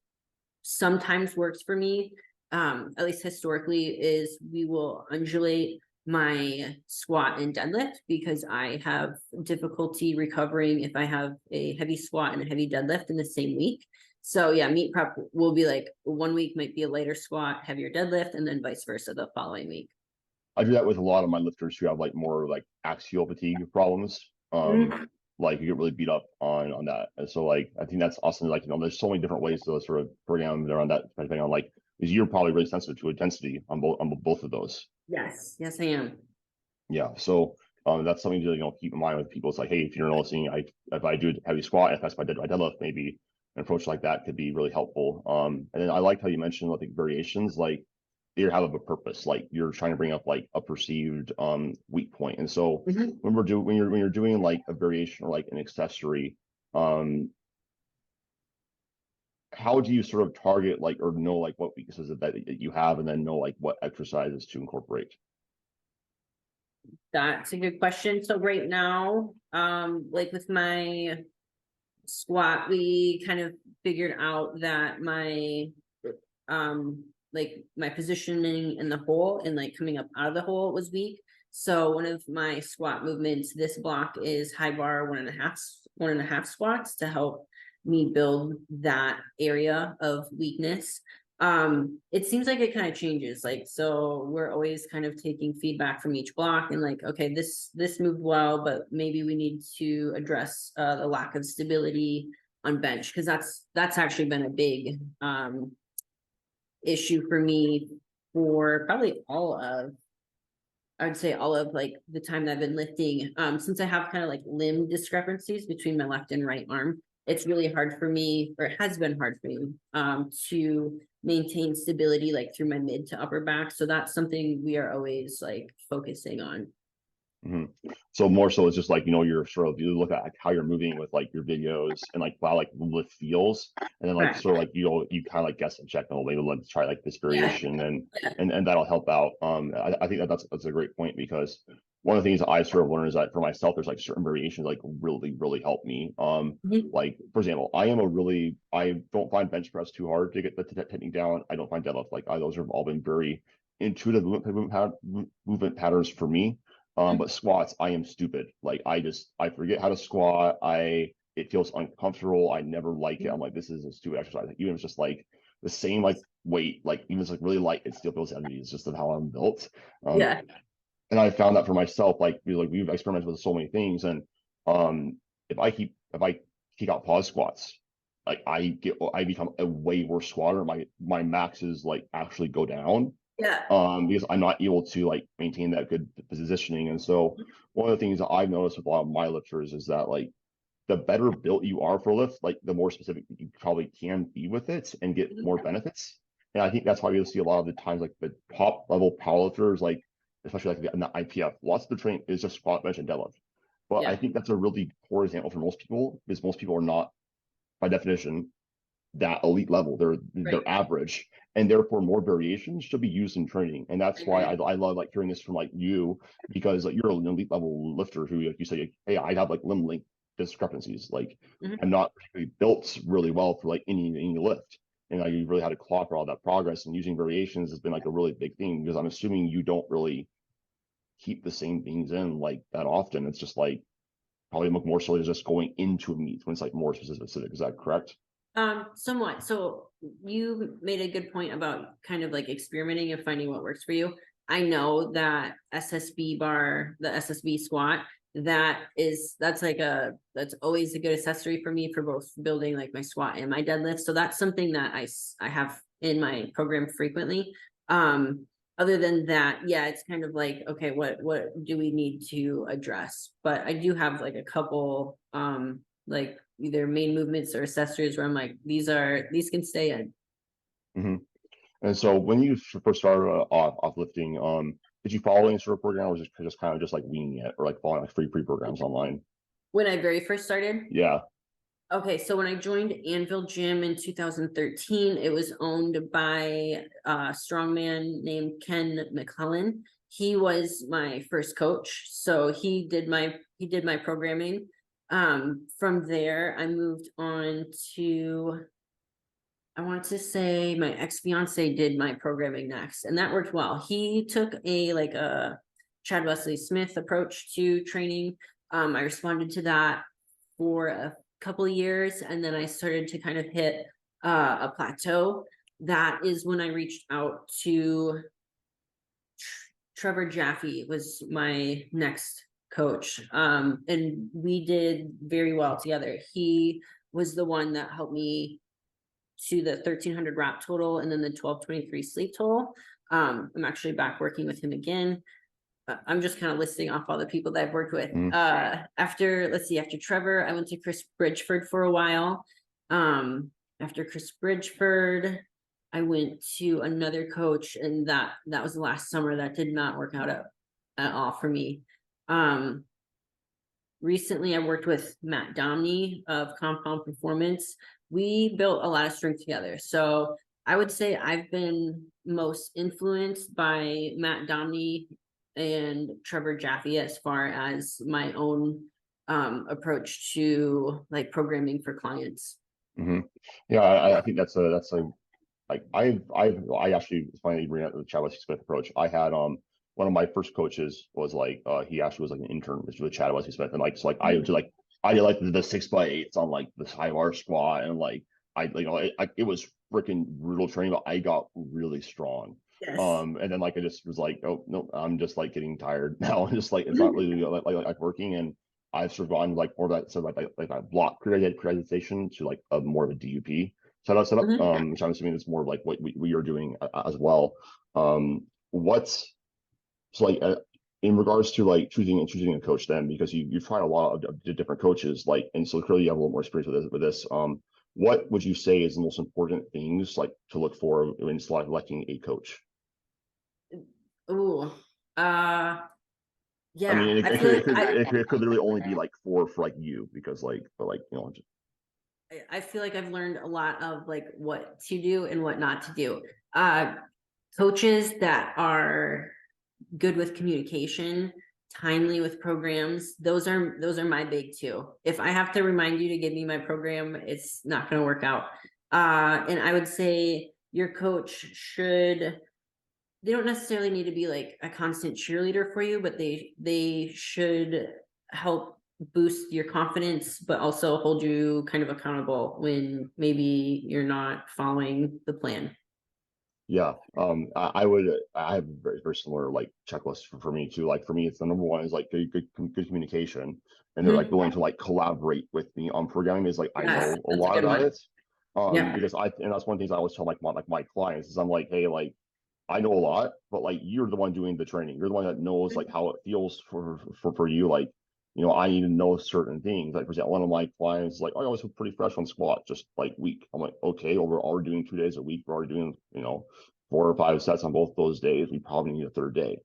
sometimes works for me, at least historically, is we will undulate my squat and deadlift because I have difficulty recovering if I have a heavy squat and a heavy deadlift in the same week. So yeah, meet prep will be like 1 week might be a lighter squat, heavier deadlift, and then vice versa the following week. I do that with a lot of my lifters who have like more like axial fatigue problems. Mhm. Like you get really beat up on that. And so like I think that's awesome. Like, there's so many different ways to sort of bring down around that depending on like, because you're probably really sensitive to intensity on both of those. Yes, I am. Yeah. So that's something to keep in mind with people. It's like, hey, if you're noticing, if I do a heavy squat, if that's my deadlift, maybe an approach like that could be really helpful. And then I like how you mentioned like variations, like they have a purpose, like you're trying to bring up like a perceived weak point. And so Mhm. when you're doing like a variation or like an accessory, um, how do you sort of target like or know like what weaknesses that you have, and then know like what exercises to incorporate? That's a good question. So right now, like with my squat, we kind of figured out that like my positioning in the hole and like coming up out of the hole was weak. So one of my squat movements this block is high bar 1.5 squats to help me build that area of weakness. It seems like it kind of changes. Like, so we're always kind of taking feedback from each block and like, okay, this moved well, but maybe we need to address the lack of stability on bench, because that's actually been a big issue for me for probably I'd say all of like the time that I've been lifting, since I have kind of like limb discrepancies between my left and right arm, it's really hard for me, or it has been hard for me, to maintain stability like through my mid to upper back. So that's something we are always like focusing on. So more so it's just like, you're sort of, you look at like how you're moving with like your videos and like how like the lift feels, and then like Right. sort of like you kind of like guess and check, oh, maybe let's try like this Yeah. variation, and Yeah. and that'll help out. I think that's a great point, because one of the things I sort of learned is that for myself, there's like certain variations like really help me. Mhm. Like for example, I don't find bench press too hard to get the technique down. I don't find deadlift, like those have all been very intuitive movement patterns for me. But squats, I am stupid. Like I forget how to squat. It feels uncomfortable. I never like it. I'm like, this is a stupid exercise. Like, even if it's just like the same like weight, like even if it's like really light, it still feels heavy. It's just of how I'm built. Um, Yeah. and I found that for myself, like we've experimented with so many things, and um, if I kick out pause squats, like I become a way worse squatter. My maxes like actually go down, Yeah. because I'm not able to like maintain that good positioning. And so one of the things that I've noticed with a lot of my lifters is that like the better built you are for lift, like the more specific you probably can be with it and get more benefits. And I think that's why you'll see a lot of the times like the top level powerlifters, like especially like in the IPF, lots of the training is just squat, bench, and deadlift. But I Yeah. think that's a really poor example for most people, because most people are not, by definition, that elite level. Right. They're average, and therefore more variations should be used in training. And I that's why agree. I love like hearing this from like you, because like you're an elite level lifter who, like you say, hey, I have like limb length discrepancies. Like Mhm. I'm not particularly built really well for like any lift. And you really had to claw for all that progress, and using variations has been like a really big thing, because I'm assuming you don't really keep the same things in like that often. It's just like probably more so just going into a meet when it's like more specific. Is that correct? Somewhat. So you made a good point about kind of like experimenting and finding what works for you. I know that SSB bar, the SSB squat, that's always a good accessory for me for both building like my squat and my deadlift. So that's something that I have in my program frequently. Um, Other than that, yeah, it's kind of like, okay, what do we need to address? But I do have like a couple like either main movements or accessories where I'm like, these can stay in. Mm-hmm. And so when you first started off lifting, did you follow any sort of program, or was it just kind of just like winging it, or like following like free programs online? When I very first started, Yeah. okay, so when I joined Anvil Gym in 2013, it was owned by a strongman named Ken McClellan. He was my first coach, so he did my programming. From there, I moved on to, I want to say my ex-fiance did my programming next, and that worked well. He took a Chad Wesley Smith approach to training. I responded to that for a couple of years, and then I started to kind of hit a plateau. That is when I reached out to Trevor Jaffe was my next coach. And we did very well together. He was the one that helped me to the 1300 wrap total and then the 1223 sleep total. I'm actually back working with him again. I'm just kind of listing off all the people that I've worked with. Mm-hmm. After Trevor, I went to Chris Bridgeford for a while. After Chris Bridgeford, I went to another coach, and that was the last summer. That did not work out at all for me. Um, Recently I worked with Matt Domney of Compound Performance. We built a lot of strength together. So I would say I've been most influenced by Matt Domney and Trevor Jaffe as far as my own approach to like programming for clients. Mm-hmm. Yeah, I think that's a like I actually, it's funny you bring up the Chad Wesley Smith approach. I had one of my first coaches was like he actually was like an intern with Chad Wesley Smith, and like so like I did like the 6x8s on like the high bar squat, and like it was freaking brutal training, but I got really strong. Yes. And then like I just was like, oh no, I'm just like getting tired now. I'm just like it's not really like working, and I've sort of gone like more of that sort of like a block periodization to like a more of a DUP setup, Mhm. which I'm assuming is more like what we are doing as well. What's so like in regards to like choosing a coach then, because you've tried a lot of different coaches, like, and so clearly you have a little more experience with this. What would you say is the most important things like to look for when selecting a coach? Ooh. I Yeah. mean, I feel like it could literally only be like for like you, because like, but like, you know, just, I feel like I've learned a lot of like what to do and what not to do. Coaches that are good with communication, timely with programs, those are my big two. If I have to remind you to give me my program, it's not going to work out. And I would say your coach should, they don't necessarily need to be like a constant cheerleader for you, but they should help boost your confidence, but also hold you kind of accountable when maybe you're not following the plan. yeah. I have a very similar like checklist for me too. Like for me, it's the number one is like good communication, and they're like Mhm. willing to like collaborate with me on programming. Is like I Yes, know a that's a lot good about one. it, Yeah. because and that's one of the things I always tell my clients is I'm like, hey, like I know a lot, but like you're the one doing the training. You're the one that knows like how it feels for you. Like, you know, I need to know certain things. Like for example, one of my clients is like, oh, I always feel pretty fresh on squat, just like weak. I'm like, okay, well, we're already doing 2 days a week. We're already doing, you know, 4 or 5 sets on both those days. We probably need a third day.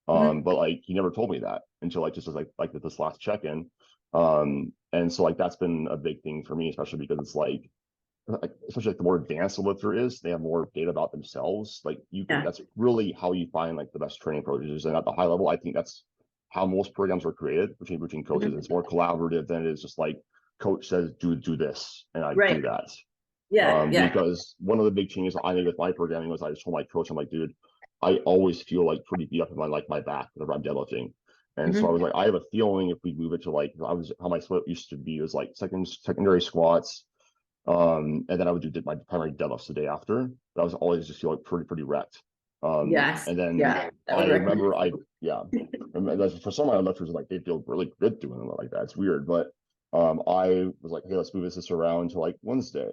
Mhm. But like he never told me that until like just as like this last check-in. And so like that's been a big thing for me, especially because it's like especially like the more advanced the lifter is, they have more data about themselves. Like you can, Yeah. that's really how you find like the best training approaches. And at the high level, I think that's how most programs are created between coaches. Mhm. It's more collaborative than it is just like coach says do this and I do Right. that. Yeah. Yeah. Because one of the big changes I made with my programming was I just told my coach, I'm like, dude, I always feel like pretty beat up in my back whenever I'm deadlifting. And so I Mhm. was like, I have a feeling if we move it to like I was how my split used to be was like secondary squats, and then I would do my primary deadlifts the day after. But I was always just feel like pretty wrecked. Yes. And then Yeah. That I would work. remember yeah, for some of my lifters like they feel really good doing it like that. It's weird, but I was like, hey, let's move this around to like Wednesday.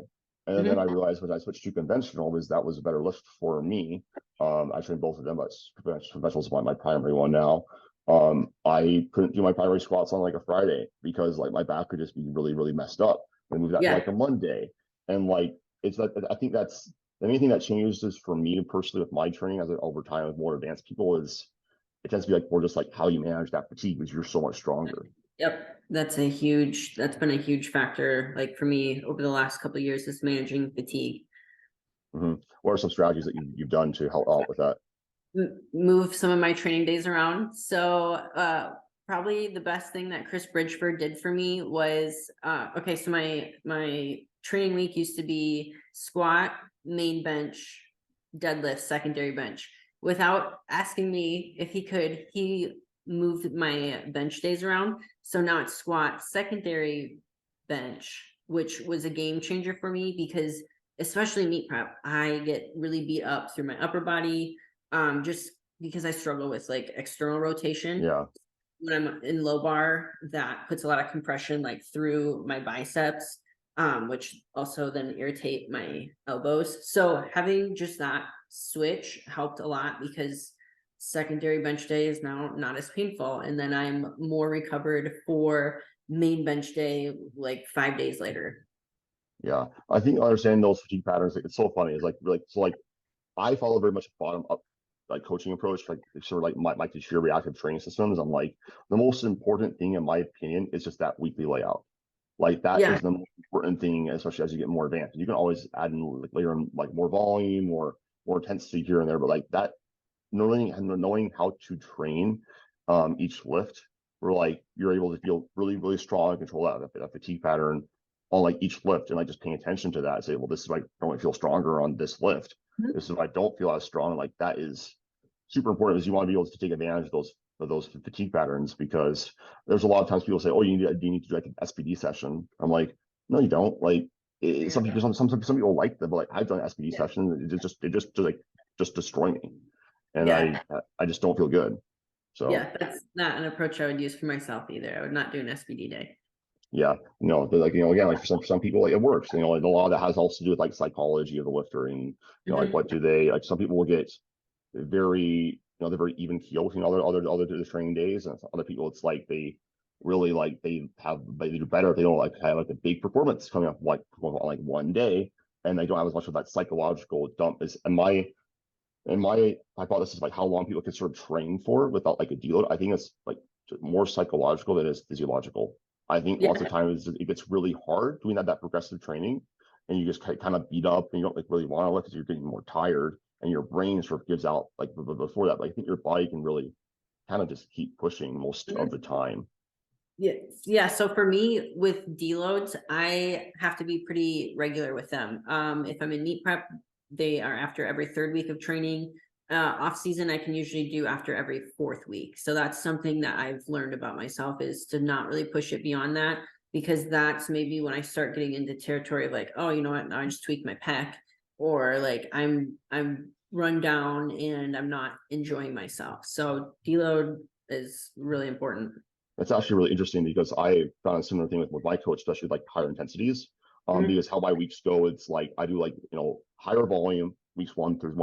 And then I Mhm. realized when I switched to conventional was that was a better lift for me. I trained both of them, but conventional is my primary one now. I couldn't do my primary squats on like a Friday because like my back could just be really messed up. We moved that to Yeah. like a Monday, and like it's that I think that's the main thing that changes for me personally with my training as over time with more advanced people is it tends to be like more just like how you manage that fatigue because you're so much stronger. Yep. That's been a huge factor. Like for me over the last couple of years is managing fatigue. What are some strategies that you've done to help out with that? Move some of my training days around. So probably the best thing that Chris Bridgeford did for me was okay, so my training week used to be squat, main bench, deadlift, secondary bench. Without asking me if he could, he moved my bench days around. So now it's squat, secondary bench, which was a game changer for me because especially meet prep, I get really beat up through my upper body, just because I struggle with like external rotation. Yeah, When I'm in low bar, that puts a lot of compression like through my biceps, which also then irritate my elbows. So having just that switch helped a lot because secondary bench day is now not as painful. And then I'm more recovered for main bench day like 5 days later. yeah. I think understanding those fatigue patterns, like, it's so funny. It's like so like I follow very much a bottom up like coaching approach, like sort of like my sheer reactive training systems. I'm like the most important thing in my opinion is just that weekly layout. Like that Yeah. is the most important thing, especially as you get more advanced. You can always add in like later in like more volume or more intensity here and there, but like that knowing how to train each lift where like you're able to feel really strong and control that fatigue pattern on like each lift and like just paying attention to that. Say, well, this is like I want to feel stronger on this lift. This is if I don't feel as strong. Like that is super important because you want to be able to take advantage of those fatigue patterns because there's a lot of times people say, oh, you need to do like an SPD session. I'm like, no, you don't. Like some people, some people like them, but like I've done SPD sessions, just destroy me, and Yeah. I just don't feel good. So Yeah, that's not an approach I would use for myself either. I would not do an SBD day. yeah, no, but like again, like for some people, like it works. Like a lot of that has also to do with like psychology of the lifter, and like what do they like? Some people will get very, they're very even keeled, other the training days, and other people it's like they really like they do better if they don't like have like a big performance coming up like on like one day, and they don't have as much of that psychological dump. Is and my hypothesis like how long people can sort of train for without like a deload. I think it's like more psychological than it is physiological. I think lots of Yeah. times it gets really hard doing that progressive training, and you just kind of beat up, and you don't like really want to lift because you're getting more tired, and your brain sort of gives out like before that. But I think your body can really kind of just keep pushing most of the time. Yeah. Yeah. So for me with deloads, I have to be pretty regular with them. If I'm in meet prep, they are after every third week of training. Off season, I can usually do after every fourth week. So that's something that I've learned about myself is to not really push it beyond that, because that's maybe when I start getting into territory of like, oh, you know what, now I just tweak my pec, or like I'm run down and I'm not enjoying myself. So deload is really important. It's actually really interesting because I found a similar thing with my coach, especially with like higher intensities. Mhm. Because how my weeks go, it's like I do like higher volume weeks one through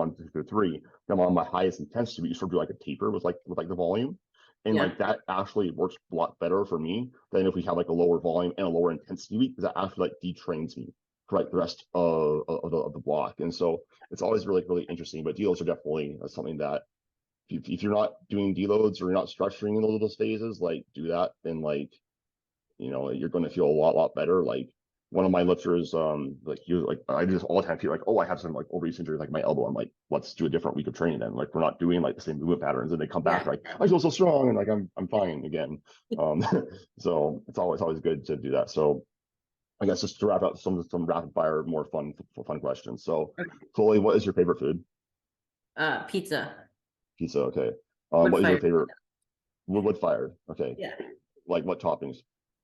three. Then on my highest intensity, we sort of do like a taper with like the volume, and Yeah. like that actually works a lot better for me than if we have like a lower volume and a lower intensity week, because that actually like detrains me for like the rest of the block. And so it's always really interesting. But deals are definitely something that if you're not doing deloads or you're not structuring in those phases, like do that, then like you're going to feel a lot better. Like one of my lifters, like he was like, I just all the time feel like, oh, I have some like overuse injury, like my elbow. I'm like, let's do a different week of training then. Like we're not doing like the same movement patterns, and they come back Yeah. like I feel so strong and like I'm fine again. Um, so it's always good to do that. So I guess just to wrap up some rapid fire, more fun questions. So, Chloe, what is your favorite food? Pizza. Pizza. Okay. Wood What is your fire. favorite wood fired? Okay. Yeah. Like what toppings?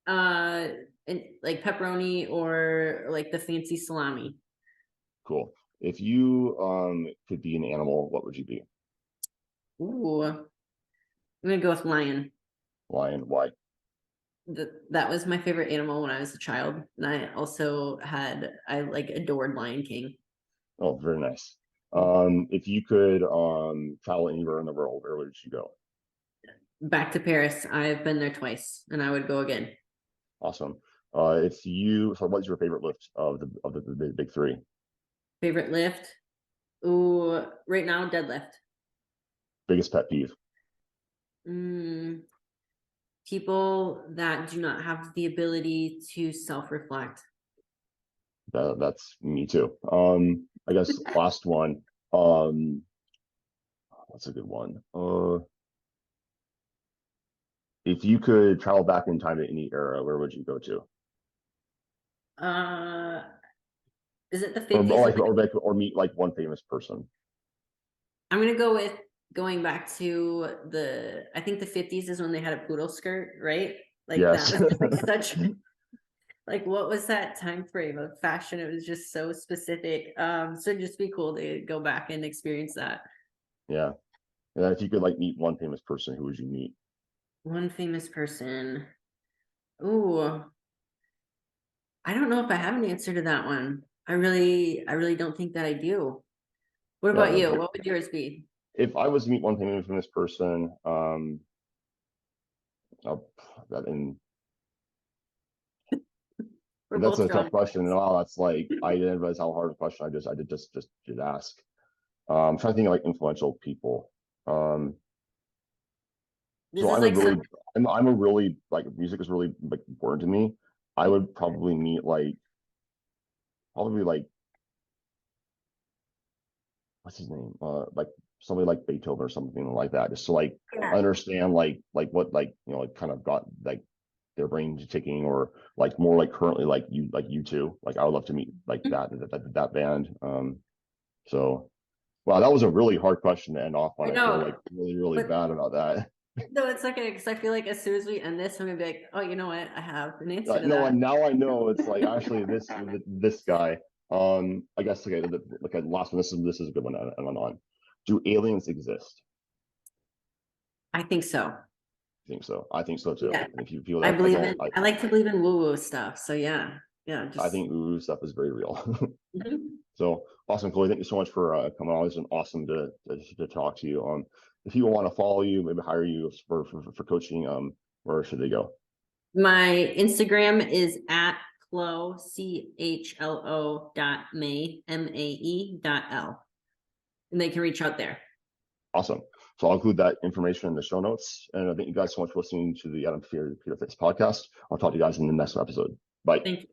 Uh, and like pepperoni or like the fancy salami. Cool. If you could be an animal, what would you be? Ooh, I'm gonna go with lion. Lion. Why? That was my favorite animal when I was a child, and I like adored Lion King. Oh, very nice. If you could travel anywhere in the world, where would you go? Back to Paris. I've been there twice, and I would go again. Awesome. So what's your favorite lift of the big three? Favorite lift? Ooh, right now deadlift. Biggest pet peeve? Mm, people that do not have the ability to self-reflect. That's me too. I guess last one. What's a good one? If you could travel back in time to any era, where would you go to? Uh, is it the Or 50s? or meet like one famous person. I'm gonna go with going back to I think the 50s is when they had a poodle skirt, right? Like that Yes. was like such like what was that time frame of fashion? It was just so specific. So it'd just be cool to go back and experience that. Yeah. And if you could like meet one famous person, who would you meet? One famous person. Ooh, I don't know if I have an answer to that one. I really don't think that I do. What about Yeah. you? What would yours be? If I was to meet one famous person, that in We're that's both a tough drawn. question. And wow, that's like I didn't realize how hard a question I did just did ask. I'm trying to think of like influential people. Um, This so is like some I'm a really like music is really like important to me. I would probably meet like what's his name? Like somebody like Beethoven or something like that, just to like yeah. understand like what like like kind of got like their brains ticking, or like more like currently like you two. Like I would love to meet like that band. So wow, that was a really hard question to end off on. I I feel know, like really but bad about that. No, it's okay because I feel like as soon as we end this, I'm gonna be like, oh, you know what? I have an answer to No, that. and now I know it's like actually this guy. I guess okay. Last one. This is a good one. And on. Do aliens exist? I think so. I think so. I think so too. Yeah, And if you feel I that, I believe don't. in. I like to believe in woo-woo stuff. So yeah, yeah, I just. think ooh stuff is very real. Mhm. So awesome, Chloe. Thank you so much for coming on. It's been awesome to talk to you. If people want to follow you, maybe hire you for coaching, where should they go? My Instagram is at Chlo CHLO .Mae and they can reach out there. Awesome. So I'll include that information in the show notes. And I thank you guys so much for listening to the Adam Peter Fitness podcast. I'll talk to you guys in the next episode. Bye. Thank you.